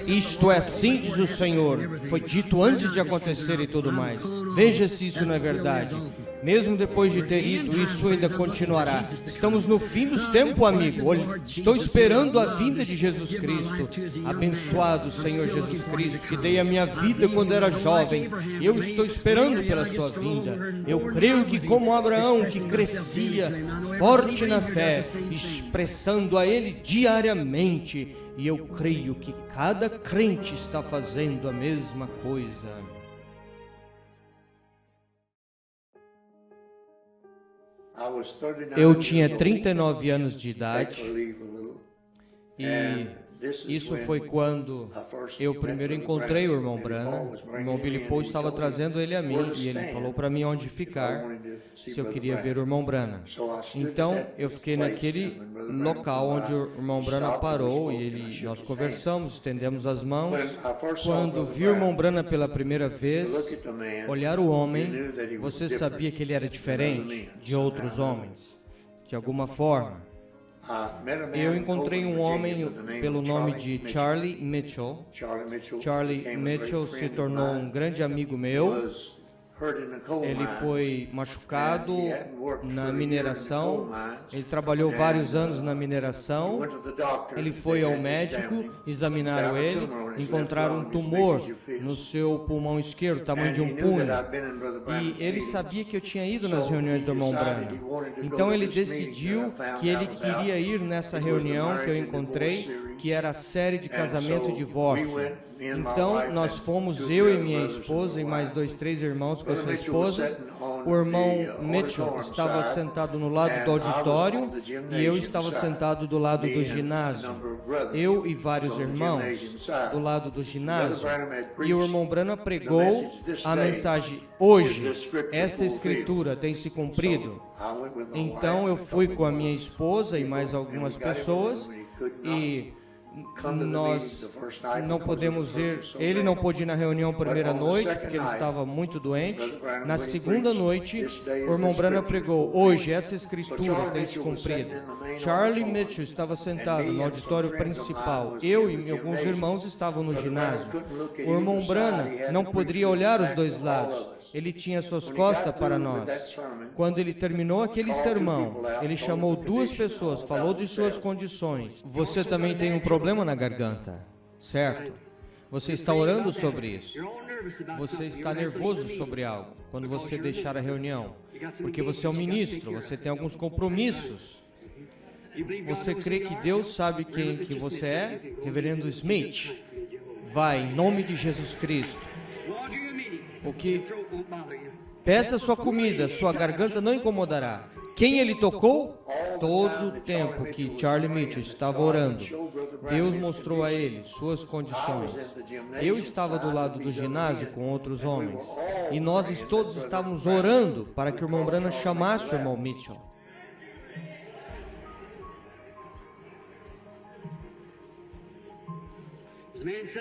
Isto é assim, diz o Senhor. Foi dito antes de acontecer e tudo mais. Veja se isso não é verdade. Mesmo depois de ter ido, isso ainda continuará. Estamos no fim dos tempos, amigo. Olha, estou esperando a vinda de Jesus Cristo. Abençoado Senhor Jesus Cristo, que dei a minha vida quando era jovem. Eu estou esperando pela sua vinda. Eu creio que como Abraão, que crescia forte na fé, expressando a Ele diariamente, e eu creio que cada crente está fazendo a mesma coisa. Eu tinha 39 anos de idade e isso foi quando eu primeiro encontrei o irmão Branham. O irmão Billy Paul estava trazendo ele a mim e ele falou para mim onde ficar, se eu queria ver o irmão Branham. Então eu fiquei naquele local onde o irmão Branham parou e nós conversamos, estendemos as mãos. Quando vi o irmão Branham pela primeira vez, olhar o homem, você sabia que ele era diferente de outros homens, de alguma forma. Eu encontrei um homem pelo nome de Charlie Mitchell. Charlie Mitchell se tornou um grande amigo meu. Ele foi machucado na mineração, ele trabalhou vários anos na mineração, ele foi ao médico, examinaram ele, encontraram um tumor no seu pulmão esquerdo, tamanho de um punho, e ele sabia que eu tinha ido nas reuniões do irmão Branham. Então ele decidiu que ele queria ir nessa reunião que eu encontrei, que era a série de casamento e divórcio. Então, nós fomos, eu e minha esposa e mais 2, 3 irmãos com as suas esposas. O irmão Mitchell estava sentado no lado do auditório e eu estava sentado do lado do ginásio. Eu e vários irmãos do lado do ginásio. E o irmão Branham pregou a mensagem: hoje, esta escritura tem se cumprido. Então, eu fui com a minha esposa e mais algumas pessoas e nós não podemos ir, ele não pôde ir na reunião primeira noite, porque ele estava muito doente. Na segunda noite, o irmão Branham pregou: hoje essa escritura tem se cumprido. Charlie Mitchell estava sentado no auditório principal. Eu e alguns irmãos estavam no ginásio. O irmão Branham não poderia olhar os dois lados. Ele tinha suas costas para nós. Quando ele terminou aquele sermão, ele chamou 2 pessoas, falou de suas condições. Você também tem um problema na garganta, certo? Você está orando sobre isso. Você está nervoso sobre algo quando você deixar a reunião, porque você é um ministro, você tem alguns compromissos. Você crê que Deus sabe quem que você é? Reverendo Smith, vai, em nome de Jesus Cristo. O que? Peça sua comida, sua garganta não incomodará. Quem ele tocou? Todo o tempo que Charlie Mitchell estava orando, Deus mostrou a ele suas condições. Eu estava do lado do ginásio com outros homens, e nós todos estávamos orando para que o irmão Branham chamasse o irmão Mitchell.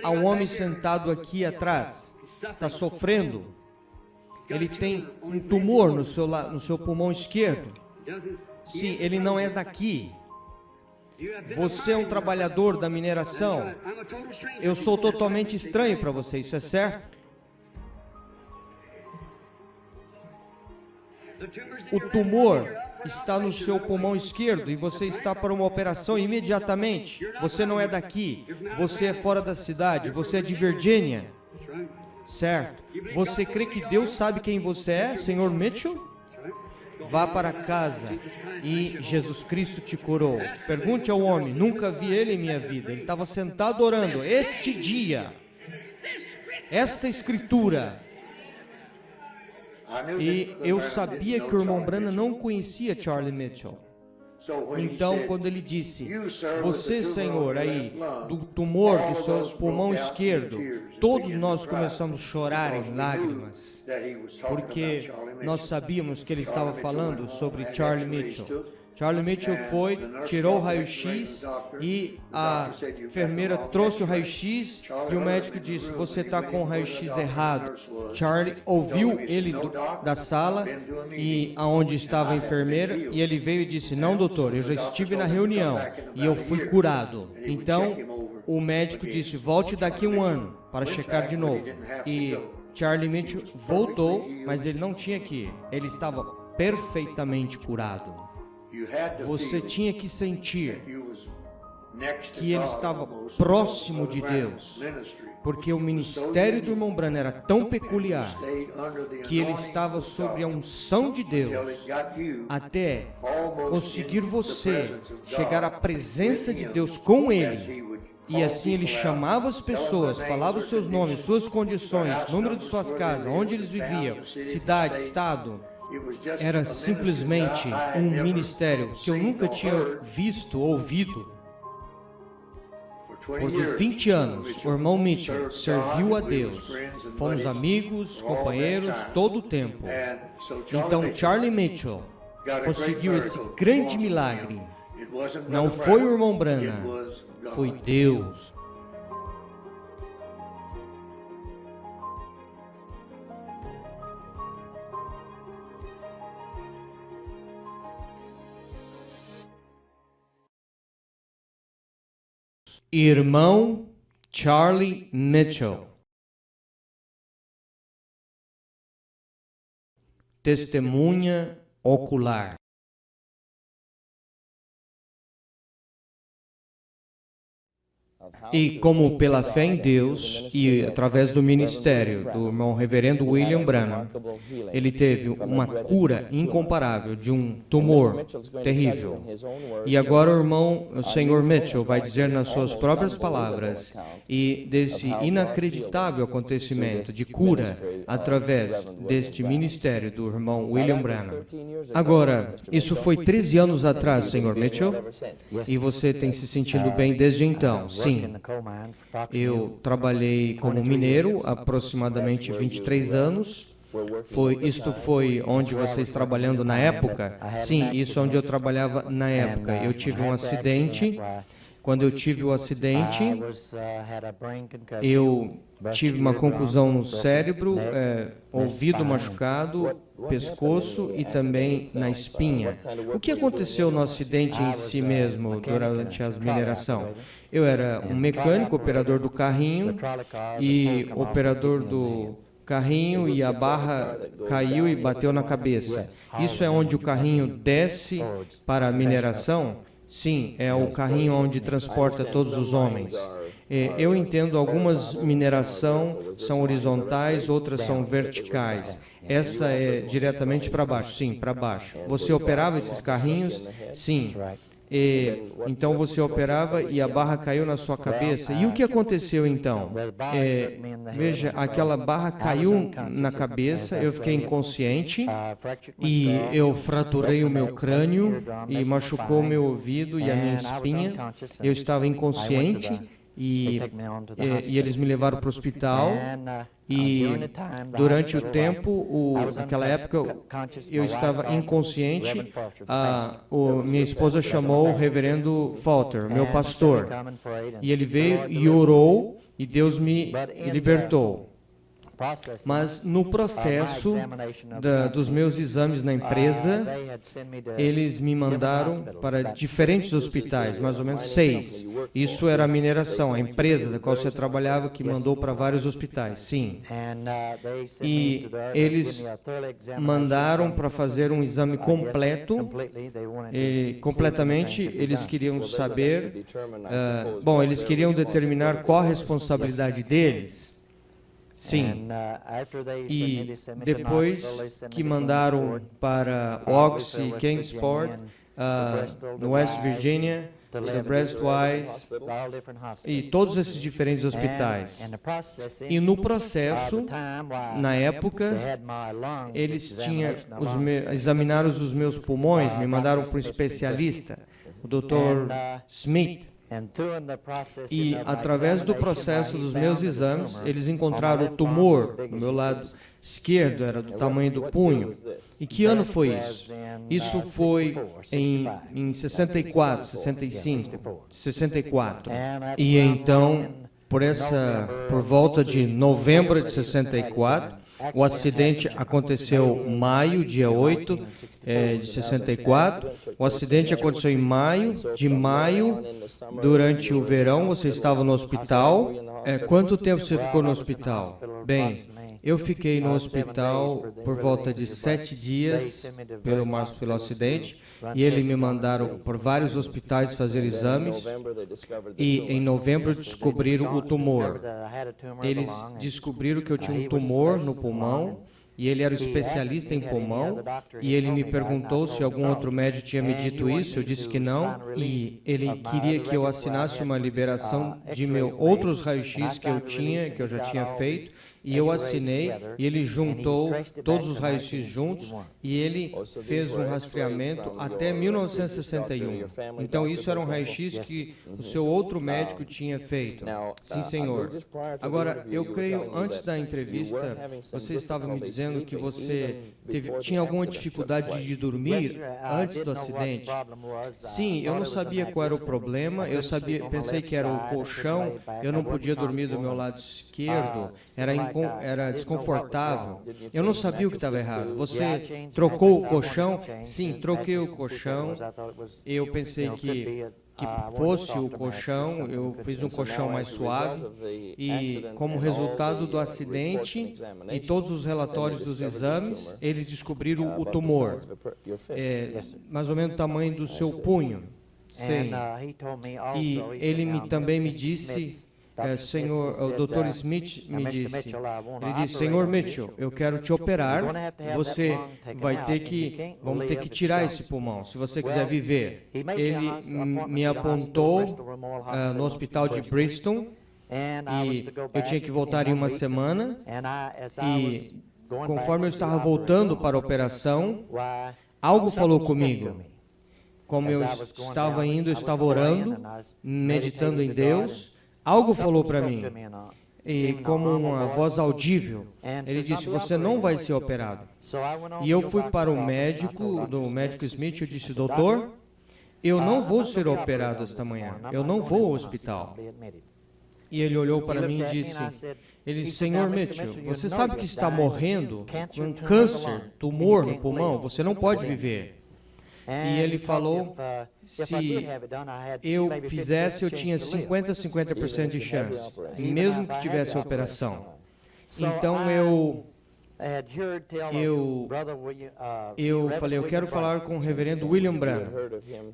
Há um homem sentado aqui atrás, está sofrendo. Ele tem um tumor no seu pulmão esquerdo. Sim, ele não é daqui. Você é um trabalhador da mineração. Eu sou totalmente estranho para você, isso é certo? O tumor está no seu pulmão esquerdo e você está para uma operação imediatamente. Você não é daqui. Você é fora da cidade. Você é de Virgínia. Certo? Você crê que Deus sabe quem você é, Senhor Mitchell? Vá para casa e Jesus Cristo te curou. Pergunte ao homem, nunca vi ele em minha vida. Ele estava sentado orando. Este dia, esta escritura. E eu sabia que o irmão Branham não conhecia Charlie Mitchell. Então, quando ele disse, você, Senhor, aí, do tumor do seu pulmão esquerdo, todos nós começamos a chorar em lágrimas, porque nós sabíamos que ele estava falando sobre Charlie Mitchell. Charlie Mitchell foi, tirou o raio-x e a enfermeira trouxe o raio-x e o médico disse, você está com o raio-x errado. Charlie ouviu ele da sala e aonde estava a enfermeira e ele veio e disse, não doutor, eu já estive na reunião e eu fui curado. Então o médico disse, volte daqui 1 ano para checar de novo. E Charlie Mitchell voltou, mas ele não tinha que ir. Ele estava perfeitamente curado. Você tinha que sentir que ele estava próximo de Deus, porque o ministério do irmão Branham era tão peculiar que ele estava sob a unção de Deus até conseguir você chegar à presença de Deus com ele. E assim ele chamava as pessoas, falava os seus nomes, suas condições, número de suas casas, onde eles viviam, cidade, estado. Era simplesmente um ministério que eu nunca tinha visto ou ouvido. Por 20 anos, o irmão Mitchell serviu a Deus. Fomos amigos, companheiros, todo o tempo. Então, Charlie Mitchell conseguiu esse grande milagre. Não foi o irmão Branham, foi Deus. Irmão Charlie Mitchell. Testemunha ocular. E como pela fé em Deus e através do ministério do irmão reverendo William Branham, ele teve uma cura incomparável de um tumor terrível. E agora o senhor Mitchell vai dizer nas suas próprias palavras e desse inacreditável acontecimento de cura através deste ministério do irmão William Branham. Agora, isso foi 13 anos atrás, senhor Mitchell, e você tem se sentido bem desde então. Sim. Eu trabalhei como mineiro aproximadamente 23 anos. Isto foi onde vocês trabalhando na época? Sim, isso é onde eu trabalhava na época. Eu tive um acidente. Quando eu tive o acidente, eu tive uma contusão no cérebro, ouvido machucado, pescoço e também na espinha. O que aconteceu no acidente em si mesmo durante a mineração? Eu era um mecânico, operador do carrinho e operador do carrinho e a barra caiu e bateu na cabeça. Isso é onde o carrinho desce para a mineração? Sim, é o carrinho onde transporta todos os homens. Eu entendo, algumas mineração são horizontais, outras são verticais. Essa é diretamente para baixo, sim, para baixo. Você operava esses carrinhos? Sim. Então você operava e a barra caiu na sua cabeça. E o que aconteceu então? Veja, aquela barra caiu na cabeça, eu fiquei inconsciente e eu fraturei o meu crânio e machucou o meu ouvido e a minha espinha. Eu estava inconsciente. E eles me levaram para o hospital e durante o tempo, naquela época, eu estava inconsciente. Minha esposa chamou o reverendo Falter, meu pastor, e ele veio e orou e Deus me libertou. Mas no processo dos meus exames na empresa, eles me mandaram para diferentes hospitais, mais ou menos 6. Isso era a mineração, a empresa da qual você trabalhava que mandou para vários hospitais, sim. E eles mandaram para fazer um exame completo, e completamente eles queriam saber, eles queriam determinar qual a responsabilidade deles. Sim, e depois que mandaram para Oxy, Kingsport, no West Virginia, da Breastwise, e todos esses diferentes hospitais. E no processo, na época, eles examinaram os meus pulmões, me mandaram para um especialista, o Dr. Smith. E através do processo dos meus exames, eles encontraram o tumor no meu lado esquerdo, era do tamanho do punho. E que ano foi isso? Isso foi em 64, 65, 64. E então, por volta de novembro de 64, O acidente aconteceu em maio, dia 8 de 64. O acidente aconteceu em maio. De maio, durante o verão, você estava no hospital. Quanto tempo você ficou no hospital? Bem, eu fiquei no hospital por volta de 7 dias pelo acidente, e eles me mandaram por vários hospitais fazer exames, e em novembro descobriram o tumor. Eles descobriram que eu tinha um tumor no pulmão, e ele era especialista em pulmão, e ele me perguntou se algum outro médico tinha me dito isso. Eu disse que não, e ele queria que eu assinasse uma liberação de outros raios-x que eu já tinha feito, e eu assinei, e ele juntou todos os raios-x juntos, e ele fez um rastreamento até 1961. Então, isso era um raio-x que o seu outro médico tinha feito. Sim, senhor. Agora, eu creio, antes da entrevista, você estava me dizendo que você tinha alguma dificuldade de dormir antes do acidente. Sim, eu não sabia qual era o problema, pensei que era o colchão, eu não podia dormir do meu lado esquerdo, era desconfortável. Eu não sabia o que estava errado. Você trocou o colchão? Sim, troquei o colchão. Eu pensei que fosse o colchão, eu fiz um colchão mais suave, e como resultado do acidente e todos os relatórios dos exames, eles descobriram o tumor, mais ou menos o tamanho do seu punho. Sim. E ele também me disse, o Dr. Smith me disse, ele disse, Senhor Mitchell, eu quero te operar, você vamos ter que tirar esse pulmão, se você quiser viver. Ele me apontou no hospital de Bristol, e eu tinha que voltar em uma semana, e conforme eu estava voltando para a operação, algo falou comigo. Como eu estava indo, eu estava orando, meditando em Deus, algo falou para mim, e como uma voz audível, ele disse, você não vai ser operado. E eu fui para o médico, do médico Smith, eu disse, doutor, eu não vou ser operado esta manhã, eu não vou ao hospital. E ele olhou para mim e disse, Senhor Mitchell, você sabe que está morrendo com câncer, tumor no pulmão, você não pode viver. E ele falou, se eu fizesse, eu tinha 50% de chance, mesmo que tivesse a operação. Então eu falei, eu quero falar com o reverendo William Branham.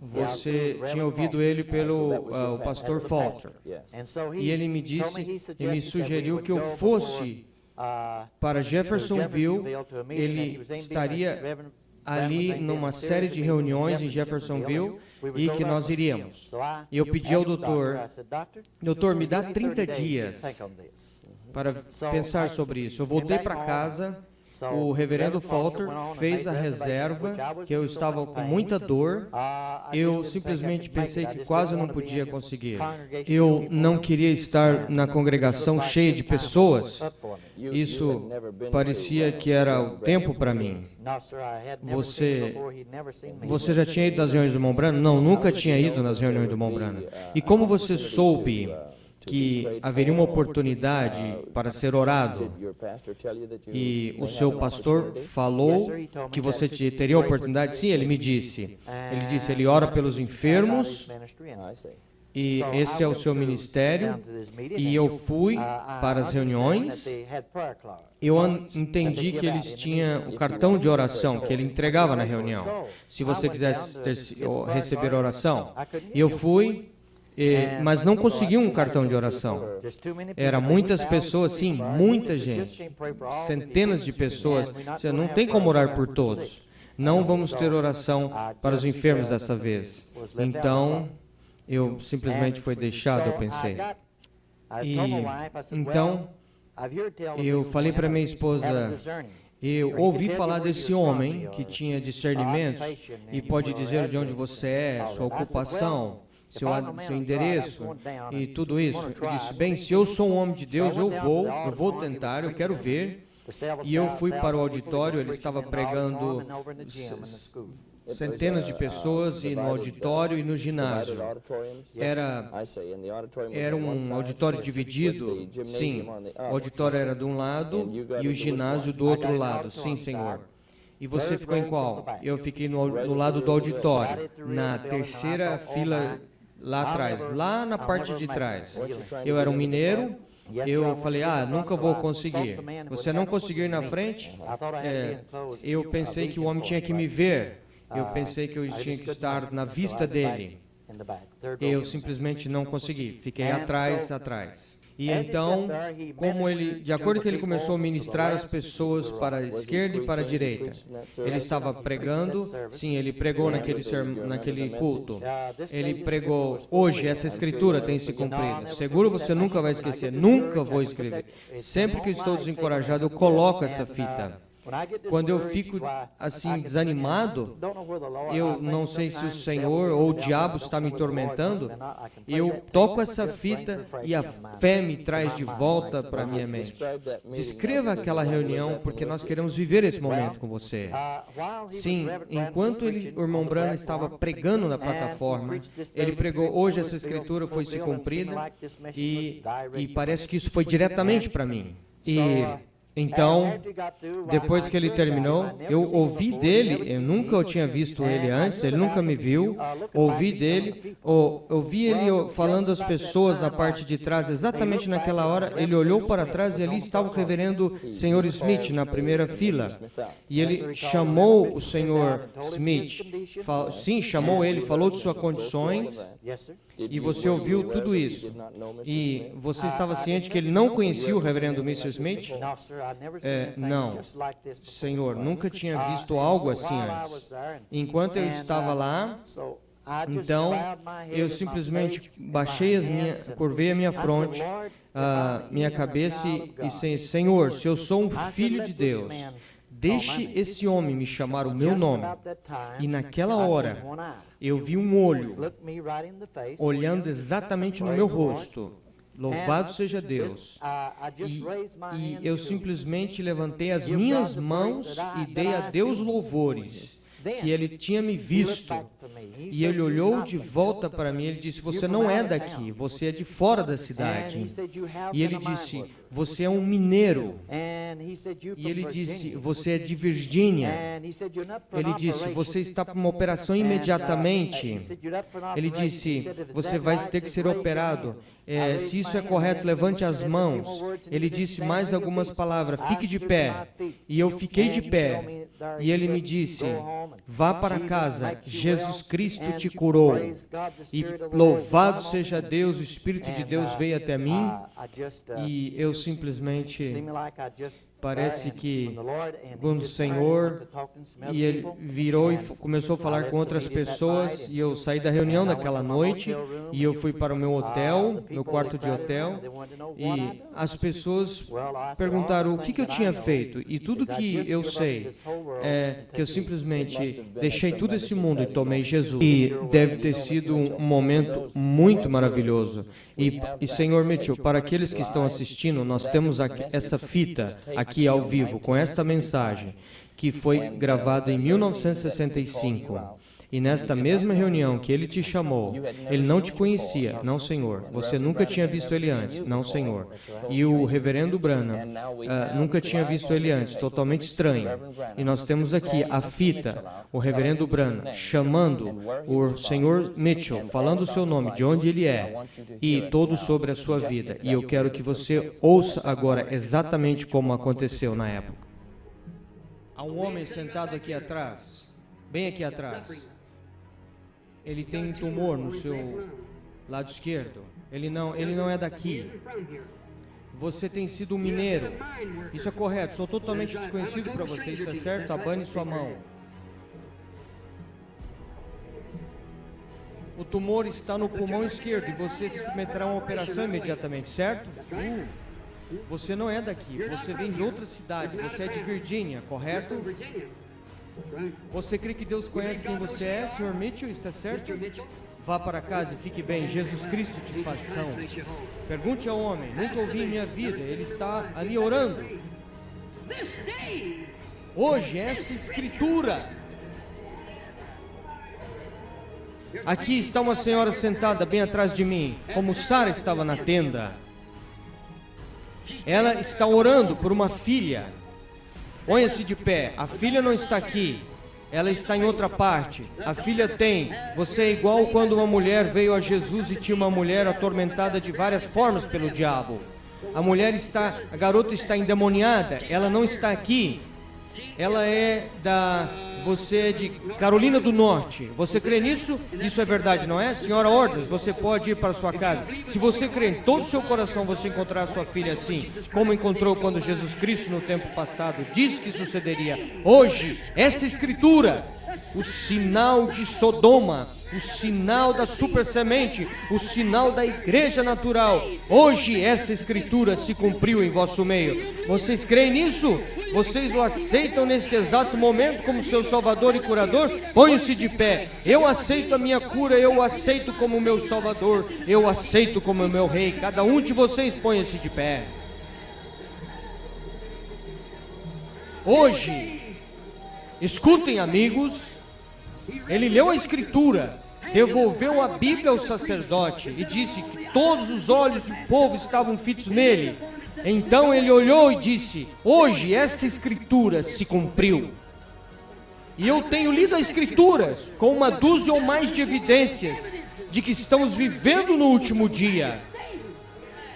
Você tinha ouvido ele pelo o pastor Falter. E ele me disse, e me sugeriu que eu fosse para Jeffersonville. Ele estaria ali numa série de reuniões em Jeffersonville, e que nós iríamos. E eu pedi ao doutor, me dá 30 dias para pensar sobre isso. Eu voltei para casa, o reverendo Falter fez a reserva, que eu estava com muita dor, eu simplesmente pensei que quase não podia conseguir. Eu não queria estar na congregação cheia de pessoas, isso parecia que era o tempo para mim. Você já tinha ido nas reuniões do Irmão Branham? Não, nunca tinha ido nas reuniões do Irmão Branham. E como você soube que haveria uma oportunidade para ser orado, e o seu pastor falou que você teria a oportunidade? Sim, ele me disse. Ele disse, ele ora pelos enfermos, e esse é o seu ministério. E eu fui para as reuniões, eu entendi que eles tinham o cartão de oração, que ele entregava na reunião, se você quisesse receber oração. E eu fui, mas não consegui um cartão de oração. Era muitas pessoas, sim, muita gente, centenas de pessoas. Você não tem como orar por todos. Não vamos ter oração para os enfermos dessa vez. Então, eu simplesmente fui deixado, eu pensei. Então, eu falei para minha esposa, eu ouvi falar desse homem que tinha discernimento e pode dizer de onde você é, sua ocupação, seu endereço e tudo isso. Eu disse, bem, se eu sou um homem de Deus, eu vou tentar, eu quero ver. E eu fui para o auditório, ele estava pregando centenas de pessoas e no auditório e no ginásio. Era um auditório dividido? Sim. O auditório era de um lado e o ginásio do outro lado. Sim, Senhor. E você ficou em qual? Eu fiquei no lado do auditório, na terceira fila lá atrás, lá na parte de trás. Eu era um mineiro. Eu falei, nunca vou conseguir. Você não conseguiu ir na frente? Eu pensei que o homem tinha que me ver. Eu pensei que eu tinha que estar na vista dele. Eu simplesmente não consegui. Fiquei atrás. E então, de acordo com que ele começou a ministrar as pessoas para a esquerda e para a direita, ele estava pregando, sim, ele pregou naquele culto. Ele pregou, hoje essa escritura tem se cumprido. Seguro você nunca vai esquecer, nunca vou escrever. Sempre que estou desencorajado, eu coloco essa fita. Quando eu fico assim desanimado, eu não sei se o Senhor ou o diabo está me tormentando, eu toco essa fita e a fé me traz de volta para a minha mente. Descreva aquela reunião, porque nós queremos viver esse momento com você. Sim, enquanto o irmão Branham estava pregando na plataforma, ele pregou, hoje essa escritura foi se cumprida, e parece que isso foi diretamente para mim. Então, depois que ele terminou, eu ouvi dele, eu nunca tinha visto ele antes, ele nunca me viu, ouvi dele, ouvi ele falando às pessoas na parte de trás, exatamente naquela hora, ele olhou para trás e ali estava o reverendo Sr. Smith na primeira fila. E ele chamou o Sr. Smith, sim, chamou ele, falou de suas condições, e você ouviu tudo isso. E você estava ciente que ele não conhecia o reverendo Mr. Smith? Não, Senhor, nunca tinha visto algo assim antes. Enquanto eu estava lá, então eu simplesmente curvei a minha fronte, minha cabeça e disse, Senhor, se eu sou um filho de Deus, deixe esse homem me chamar o meu nome. E naquela hora, eu vi um olho olhando exatamente no meu rosto. Louvado seja Deus. E eu simplesmente levantei as minhas mãos e dei a Deus louvores, que ele tinha me visto. E ele olhou de volta para mim e ele disse, você não é daqui, você é de fora da cidade. E ele disse, você é um mineiro. E ele disse, você é de Virgínia. Ele disse, você está para uma operação imediatamente. Ele disse, você vai ter que ser operado. Se isso é correto, levante as mãos. Ele disse mais algumas palavras, fique de pé. E eu fiquei de pé. E ele me disse, vá para casa, Jesus Cristo te curou. E louvado seja Deus, o Espírito de Deus veio até mim. E eu simplesmente, parece que quando o Senhor, e ele virou e começou a falar com outras pessoas, e eu saí da reunião daquela noite, e eu fui para o meu hotel, meu quarto de hotel, e as pessoas perguntaram o que eu tinha feito, e tudo que eu sei é que eu simplesmente deixei todo esse mundo e tomei Jesus. E deve ter sido um momento muito maravilhoso. E Senhor Mitchell, para aqueles que estão assistindo, nós temos essa fita aqui ao vivo, com esta mensagem, que foi gravada em 1965. E nesta mesma reunião que ele te chamou, ele não te conhecia, não, Senhor. Você nunca tinha visto ele antes, não, Senhor. E o reverendo Branham nunca tinha visto ele antes, totalmente estranho. E nós temos aqui a fita, o reverendo Branham chamando o Senhor Mitchell, falando o seu nome, de onde ele é, e todo sobre a sua vida. E eu quero que você ouça agora exatamente como aconteceu na época. Há um homem sentado aqui atrás, bem aqui atrás. Ele tem um tumor no seu lado esquerdo. Ele não é daqui. Você tem sido um mineiro. Isso é correto. Sou totalmente desconhecido para você. Isso é certo? Abane sua mão. O tumor está no pulmão esquerdo e você se submeterá a uma operação imediatamente, certo? Você não é daqui. Você vem de outra cidade. Você é de Virgínia, correto? Você crê que Deus conhece quem você é, Sr. Mitchell? Está certo? Vá para casa e fique bem. Jesus Cristo te faz são. Pergunte ao homem. Nunca ouvi em minha vida. Ele está ali orando. Hoje, essa escritura Aqui está uma senhora sentada bem atrás de mim, como Sara estava na tenda. Ela está orando por uma filha. Ponha-se de pé. A filha não está aqui. Ela está em outra parte. A filha tem. Você é igual quando uma mulher veio a Jesus e tinha uma mulher atormentada de várias formas pelo diabo. A garota está endemoniada. Ela não está aqui. Ela você é de Carolina do Norte. Você crê nisso? Isso é verdade, não é? Senhora Ordens, você pode ir para sua casa. Se você crê em todo o seu coração, você encontrar a sua filha assim, como encontrou quando Jesus Cristo no tempo passado disse que sucederia. Hoje, essa escritura, o sinal de Sodoma, o sinal da super semente, o sinal da igreja natural. Hoje essa escritura se cumpriu em vosso meio. Vocês creem nisso? Vocês o aceitam nesse exato momento como seu Salvador e curador? Ponham-se de pé. Eu aceito a minha cura, eu o aceito como meu Salvador, eu o aceito como meu Rei. Cada um de vocês ponha-se de pé. Hoje, escutem, amigos, ele leu a escritura, devolveu a Bíblia ao sacerdote e disse que todos os olhos do povo estavam fitos nele. Então ele olhou e disse: hoje esta escritura se cumpriu. E eu tenho lido a escritura com uma dúzia ou mais de evidências de que estamos vivendo no último dia.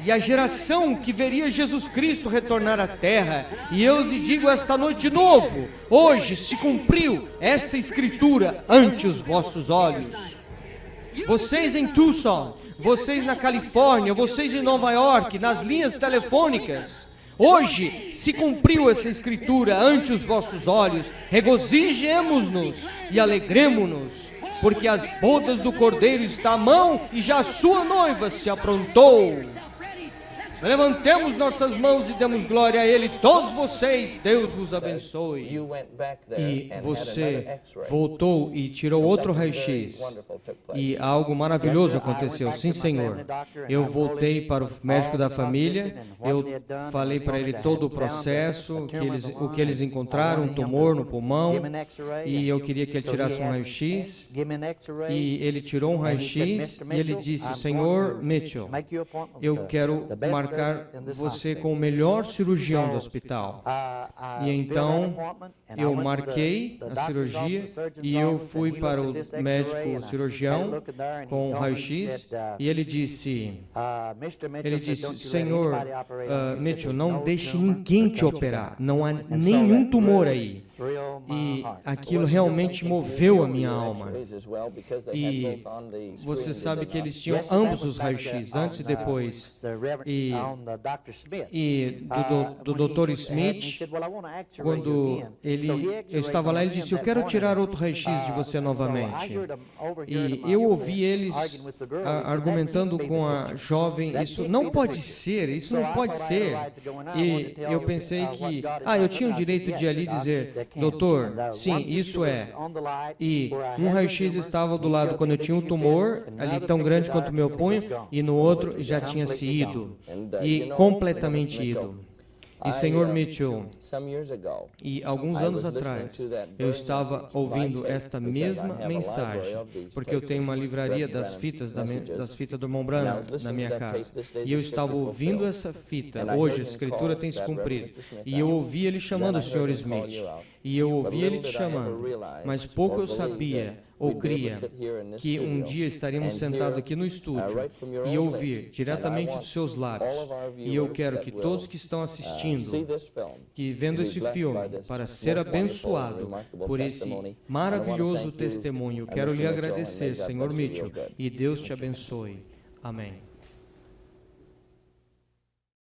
E a geração que veria Jesus Cristo retornar à terra. E eu lhe digo esta noite de novo: hoje se cumpriu esta escritura ante os vossos olhos. Vocês em Tucson, vocês na Califórnia, vocês em Nova York, nas linhas telefônicas, hoje se cumpriu essa escritura ante os vossos olhos. Regozijemo-nos e alegremo-nos, porque as bodas do Cordeiro estão à mão e já a sua noiva se aprontou. Levantemos nossas mãos e demos glória a Ele. Todos vocês, Deus vos abençoe. E você voltou e tirou outro raio-x. E algo maravilhoso aconteceu. Sim, Senhor. Eu voltei para o médico da família. Eu falei para ele todo o processo, o que eles encontraram, um tumor no pulmão. E eu queria que ele tirasse um raio-x. E ele tirou um raio-x e ele disse: Senhor Mitchell, eu quero marcar você com o melhor cirurgião do hospital. E então eu marquei a cirurgia e eu fui para o médico cirurgião com o raio-x e ele disse: Senhor Mitchell, não deixe ninguém te operar, não há nenhum tumor aí. E aquilo realmente moveu a minha alma. E você sabe que eles tinham ambos os raios-x, antes e depois. E do Dr. Smith, quando eu estava lá, ele disse: eu quero tirar outro raio-x de você novamente. E eu ouvi eles argumentando com a jovem: isso não pode ser, isso não pode ser. E eu pensei que, eu tinha o direito de ali dizer: doutor, sim, isso é. E um raio-x estava do lado quando eu tinha um tumor, ali tão grande quanto o meu punho, e no outro já tinha se ido, e completamente ido. E Senhor Mitchell, e alguns anos atrás, eu estava ouvindo esta mesma mensagem, porque eu tenho uma livraria das fitas do irmão Branham na minha casa, e eu estava ouvindo essa fita. Hoje a escritura tem se cumprido, e eu ouvi ele chamando o Sr. Smith, e eu ouvi ele te chamando, mas pouco eu sabia ou cria que um dia estaríamos sentados aqui no estúdio e ouvir diretamente dos seus lábios. E eu quero que todos que estão assistindo, que vendo esse filme, para ser abençoado por esse maravilhoso testemunho, quero lhe agradecer, Senhor Mitchell, e Deus te abençoe. Amém.